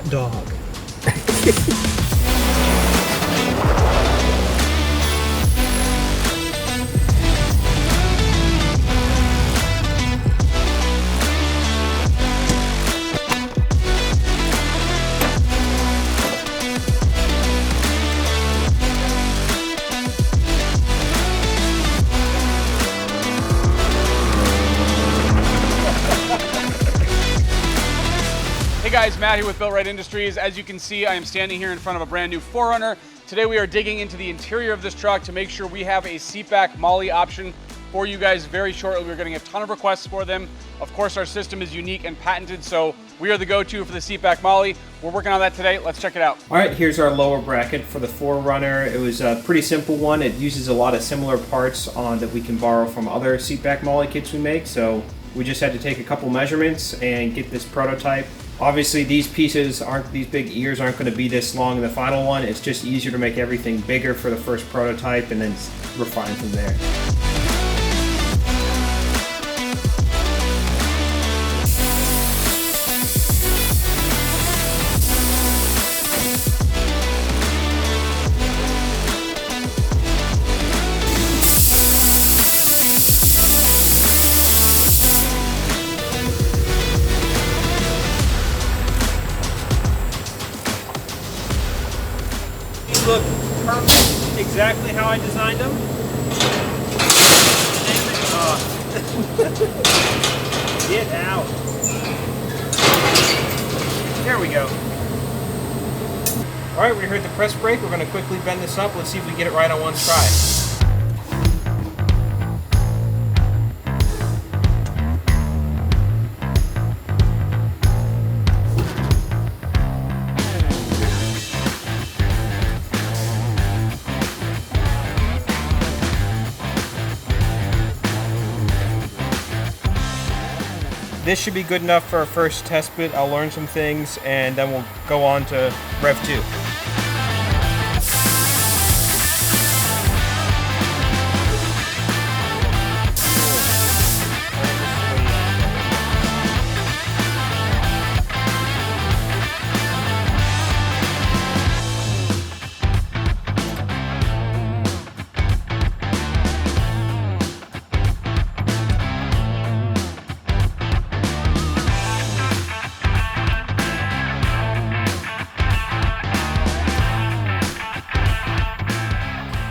hot dog. Hey guys, Matt here with BuiltRight Industries. As you can see, I am standing here in front of a brand new 4Runner. Today we are digging into the interior of this truck to make sure we have a seat back MOLLE option for you guys very shortly. We're getting a ton of requests for them. Of course, our system is unique and patented, so we are the go-to for the seat back MOLLE. We're working on that today. Let's check it out. All right, here's our lower bracket for the 4Runner. It was a pretty simple one. It uses a lot of similar parts that we can borrow from other seat back MOLLE kits we make, so we just had to take a couple measurements and get this prototype. Obviously, these pieces these big ears aren't going to be this long in the final one. It's just easier to make everything bigger for the first prototype and then refine from there. Look perfect, exactly how I designed them. Get out. There we go. All right, we heard the press brake. We're going to quickly bend this up. Let's see if we get it right on one try. This should be good enough for our first test bit. I'll learn some things and then we'll go on to Rev 2.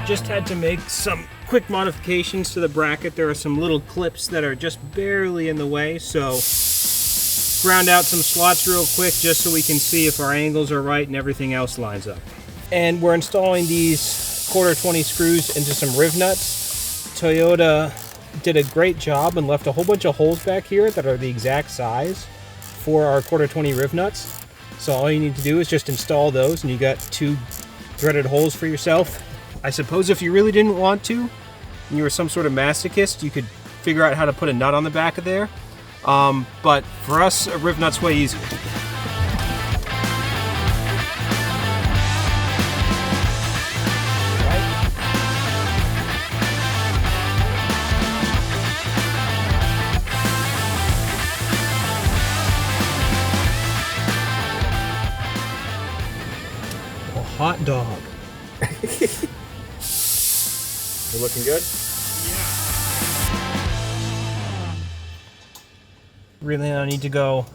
Just had to make some quick modifications to the bracket. There are some little clips that are just barely in the way, so ground out some slots real quick just so we can see if our angles are right and everything else lines up. And we're installing these 1/4 screws into some riv nuts. Toyota did a great job and left a whole bunch of holes back here that are the exact size for our 1/4 riv nuts. So all you need to do is just install those and you got 2 threaded holes for yourself. I suppose if you really didn't want to, and you were some sort of masochist, you could figure out how to put a nut on the back of there. But for us, a riv nut's way easier. A hot dog. You looking good? Really, I need to go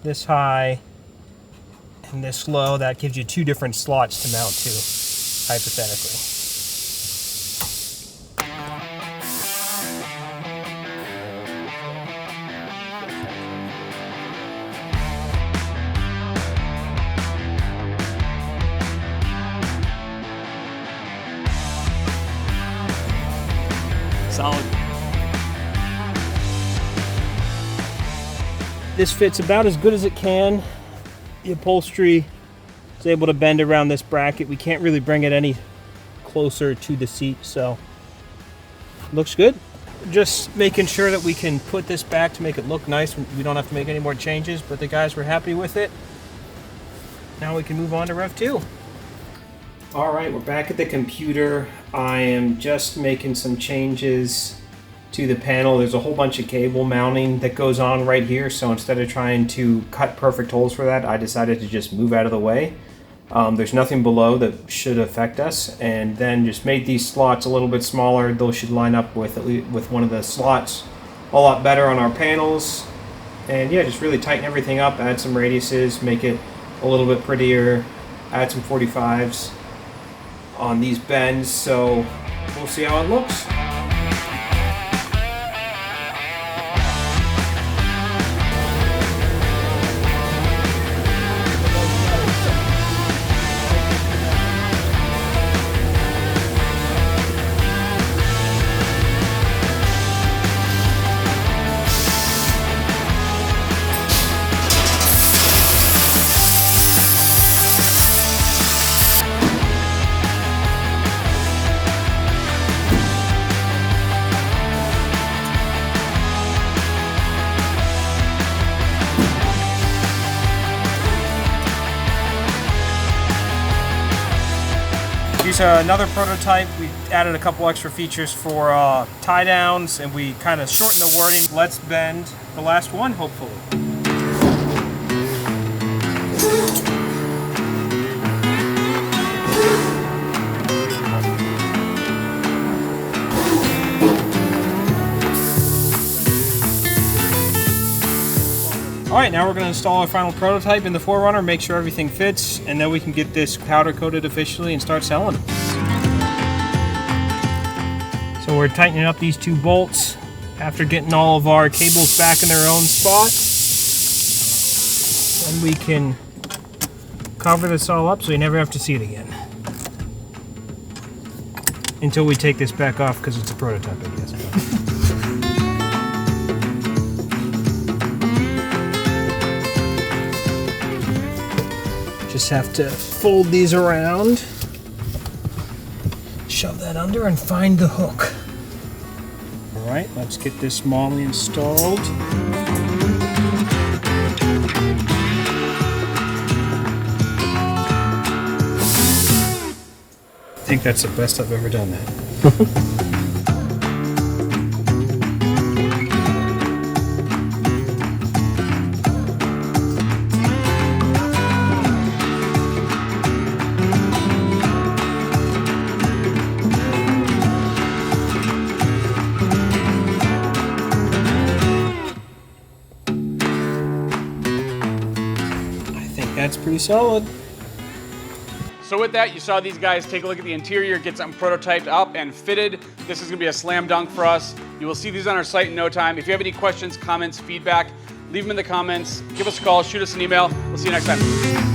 this high and this low. That gives you 2 different slots to mount to, hypothetically. Solid. This fits about as good as it can. The upholstery is able to bend around this bracket. We can't really bring it any closer to the seat, so looks good. Just making sure that we can put this back to make it look nice. We don't have to make any more changes, but the guys were happy with it. Now we can move on to Rev 2. All right, we're back at the computer. I am just making some changes to the panel. There's a whole bunch of cable mounting that goes on right here, so instead of trying to cut perfect holes for that, I decided to just move out of the way. There's nothing below that should affect us, and then just make these slots a little bit smaller. Those should line up with one of the slots a lot better on our panels. And yeah, just really tighten everything up, add some radiuses, make it a little bit prettier, add some 45s on these bends, so we'll see how it looks. Here's another prototype. We added a couple extra features for tie downs, and we kind of shortened the wording. Let's bend the last one, hopefully. Alright, now we're going to install our final prototype in the 4Runner, make sure everything fits, and then we can get this powder coated officially and start selling them. So we're tightening up these two bolts after getting all of our cables back in their own spot. Then we can cover this all up so you never have to see it again. Until we take this back off because it's a prototype, I guess. Just have to fold these around, shove that under, and find the hook. All right, let's get this MOLLE installed. I think that's the best I've ever done that. That's pretty solid. So with that, you saw these guys take a look at the interior, get something prototyped up and fitted. This is gonna be a slam dunk for us. You will see these on our site in no time. If you have any questions, comments, feedback, leave them in the comments. Give us a call, shoot us an email. We'll see you next time.